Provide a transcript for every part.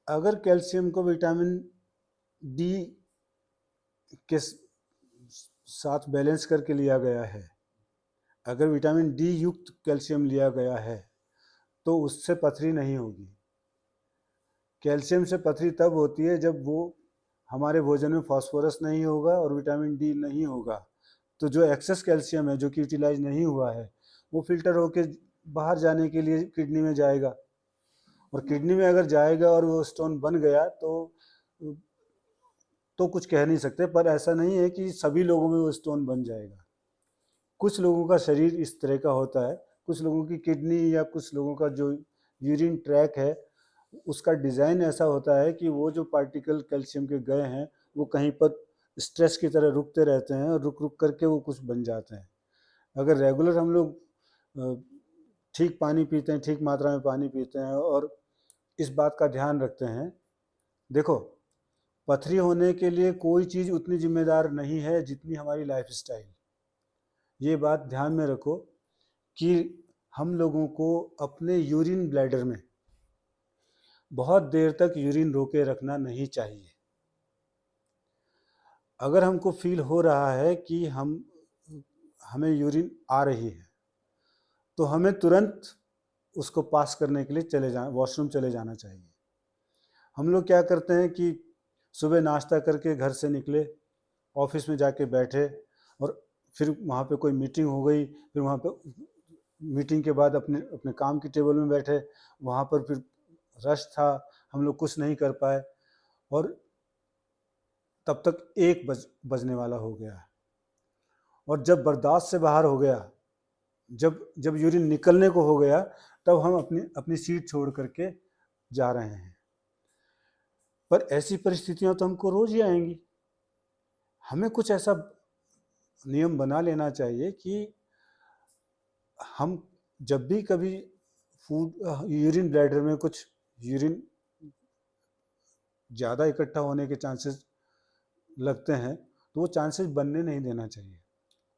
अगर कैल्शियम को vitamin D के साथ बैलेंस करके लिया गया है, अगर विटामिन डी युक्त कैल्शियम लिया गया है तो उससे पथरी नहीं होगी। कैल्शियम से पथरी तब होती है जब वो हमारे भोजन में फास्फोरस नहीं होगा और विटामिन डी नहीं होगा, तो जो एक्सेस कैल्शियम है जो कि यूटिलाइज नहीं हुआ है वो फिल्टर होके बाहर जाने के लिए किडनी में जाएगा, और किडनी में अगर जाएगा और वो स्टोन बन गया तो कुछ कह नहीं सकते, पर ऐसा नहीं है कि सभी लोगों में वो स्टोन बन जाएगा। कुछ लोगों का शरीर इस तरह का होता है, कुछ लोगों की किडनी या कुछ लोगों का जो यूरिन ट्रैक है उसका डिज़ाइन ऐसा होता है कि वो जो पार्टिकल कैल्शियम के गए हैं वो कहीं पर स्ट्रेस की तरह रुकते रहते हैं और रुक रुक करके वो कुछ बन जाते हैं। अगर रेगुलर हम लोग ठीक पानी पीते हैं, ठीक मात्रा में पानी पीते हैं और इस बात का ध्यान रखते हैं, देखो पथरी होने के लिए कोई चीज़ उतनी जिम्मेदार नहीं है जितनी हमारी लाइफ स्टाइल। ये बात ध्यान में रखो कि हम लोगों को अपने यूरिन ब्लैडर में बहुत देर तक यूरिन रोके रखना नहीं चाहिए। अगर हमको फील हो रहा है कि हमें यूरिन आ रही है तो हमें तुरंत उसको पास करने के लिए वॉशरूम चले जाना चाहिए। हम लोग क्या करते हैं कि सुबह नाश्ता करके घर से निकले, ऑफिस में जाके बैठे और फिर वहाँ पे कोई मीटिंग हो गई, फिर वहाँ पे मीटिंग के बाद अपने अपने काम की टेबल में बैठे, वहाँ पर फिर रश था, हम लोग कुछ नहीं कर पाए और तब तक 1 बजने वाला हो गया। और जब बर्दाश्त से बाहर हो गया, जब जब यूरिन निकलने को हो गया, तब हम अपनी अपनी सीट छोड़ करके जा रहे हैं। पर ऐसी परिस्थितियां तो हमको रोज ही आएंगी। हमें कुछ ऐसा नियम बना लेना चाहिए कि हम जब भी कभी फूड यूरिन ब्लैडर में कुछ यूरिन ज़्यादा इकट्ठा होने के चांसेस लगते हैं तो वो चांसेस बनने नहीं देना चाहिए,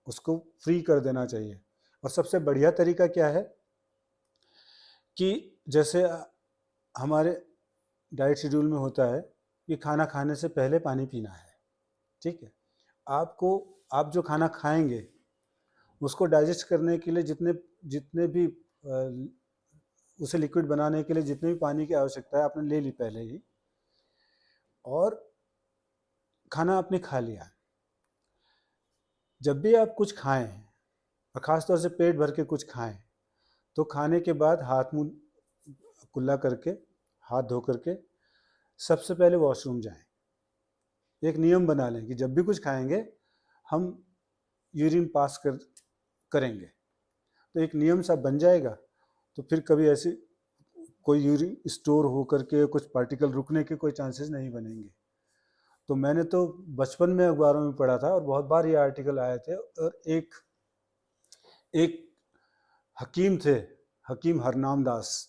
उसको फ्री कर देना चाहिए। और सबसे बढ़िया तरीका क्या है कि जैसे हमारे डाइट शेड्यूल में होता है कि खाना खाने से पहले पानी पीना है, ठीक है। आपको आप जो खाना खाएंगे उसको डाइजेस्ट करने के लिए जितने जितने भी उसे लिक्विड बनाने के लिए जितने भी पानी की आवश्यकता है आपने ले ली पहले ही, और खाना आपने खा लिया। जब भी आप कुछ खाएं और ख़ासतौर से पेट भर के कुछ खाएं तो खाने के बाद हाथ मुंह कुल्ला करके, हाथ धो करके सबसे पहले वॉशरूम जाएं। एक नियम बना लें कि जब भी कुछ खाएंगे हम यूरिन पास करेंगे, तो एक नियम सा बन जाएगा। तो फिर कभी ऐसी कोई यूरिन स्टोर हो करके कुछ पार्टिकल रुकने के कोई चांसेस नहीं बनेंगे। तो मैंने तो बचपन में अखबारों में पढ़ा था और बहुत बार ये आर्टिकल आए थे, और एक हकीम थे, हकीम हरनाम दास,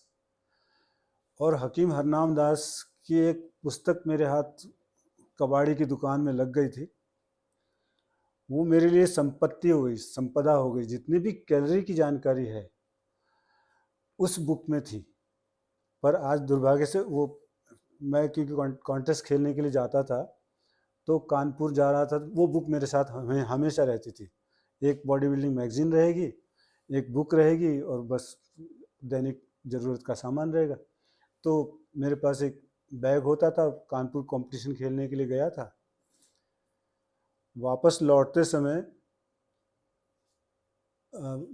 और हकीम हरनाम दास की एक पुस्तक मेरे हाथ कबाड़ी की दुकान में लग गई थी। वो मेरे लिए संपत्ति हो गई, संपदा हो गई। जितनी भी कैलोरी की जानकारी है उस बुक में थी। पर आज दुर्भाग्य से वो, मैं क्योंकि कॉन्टेस्ट खेलने के लिए जाता था तो कानपुर जा रहा था, वो बुक मेरे साथ हमेशा रहती थी। एक बॉडी बिल्डिंग मैगजीन रहेगी, एक बुक रहेगी और बस दैनिक ज़रूरत का सामान रहेगा। तो मेरे पास एक बैग होता था, कानपुर कंपटीशन खेलने के लिए गया था। वापस लौटते समय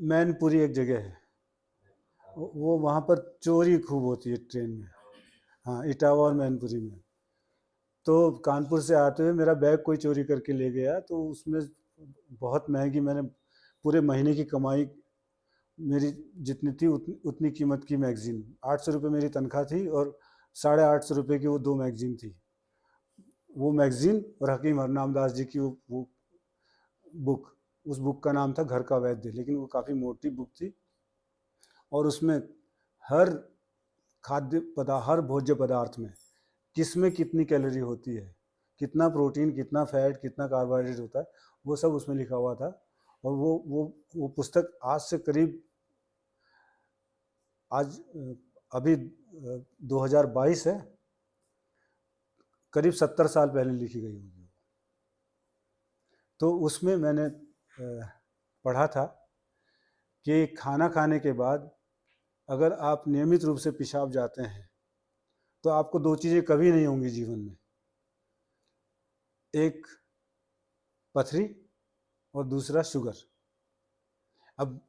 मैनपुरी एक जगह है, वो वहाँ पर चोरी खूब होती है ट्रेन में, हाँ, इटावा और मैनपुरी में। तो कानपुर से आते हुए मेरा बैग कोई चोरी करके ले गया, तो उसमें बहुत महंगी, मैंने पूरे महीने की कमाई मेरी जितनी थी उतनी कीमत की मैगज़ीन, 800 रुपये मेरी तनख्वाह थी और 850 रुपये की वो 2 मैगज़ीन थी। वो मैगज़ीन और हकीम हरनाम दास जी की वो बुक, उस बुक का नाम था घर का वैद्य, लेकिन वो काफ़ी मोटी बुक थी और उसमें हर हर भोज्य पदार्थ में किस में कितनी कैलोरी होती है, कितना प्रोटीन, कितना फैट, कितना कार्बोहाइड्रेट होता है, वो सब उसमें लिखा हुआ था। और वो पुस्तक आज से करीब, आज अभी 2022 है, करीब 70 साल पहले लिखी गई होगी। तो उसमें मैंने पढ़ा था कि खाना खाने के बाद अगर आप नियमित रूप से पेशाब जाते हैं तो आपको दो चीज़ें कभी नहीं होंगी जीवन में, एक पथरी और दूसरा शुगर। अब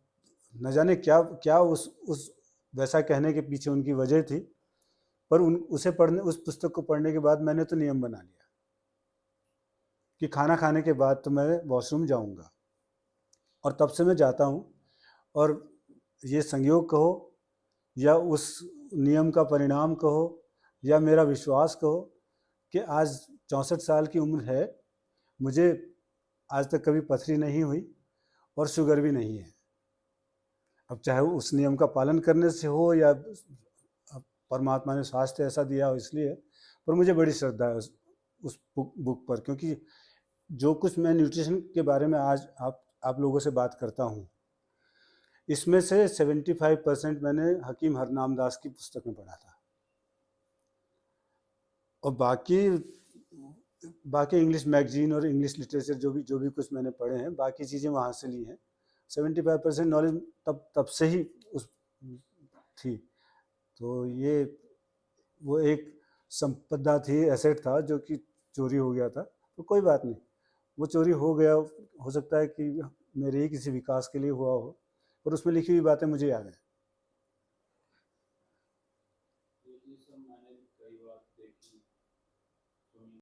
न जाने क्या क्या उस वैसा कहने के पीछे उनकी वजह थी, पर उस पुस्तक को पढ़ने के बाद मैंने तो नियम बना लिया कि खाना खाने के बाद तो मैं वॉशरूम जाऊंगा, और तब से मैं जाता हूँ। और ये संयोग कहो या उस नियम का परिणाम कहो या मेरा विश्वास कहो कि आज 64 साल की उम्र है, मुझे आज तक कभी पथरी नहीं हुई और शुगर भी नहीं है। अब चाहे उस नियम का पालन करने से हो या परमात्मा ने स्वास्थ्य ऐसा दिया हो इसलिए, पर मुझे बड़ी श्रद्धा है उस बुक पर, क्योंकि जो कुछ मैं न्यूट्रिशन के बारे में आज आप लोगों से बात करता हूँ, इसमें से 75% मैंने हकीम हरनाम दास की पुस्तक में पढ़ा था, और बाकी इंग्लिश मैगजीन और इंग्लिश लिटरेचर जो भी कुछ मैंने पढ़े हैं, बाकी चीज़ें वहाँ से ली हैं। 75% नॉलेज तब से ही उस थी। तो ये वो एक संपदा थी, एसेट था जो कि चोरी हो गया था, तो कोई बात नहीं, वो चोरी हो गया, हो सकता है कि मेरे ही किसी विकास के लिए हुआ हो, पर उसमें लिखी हुई बातें मुझे याद है।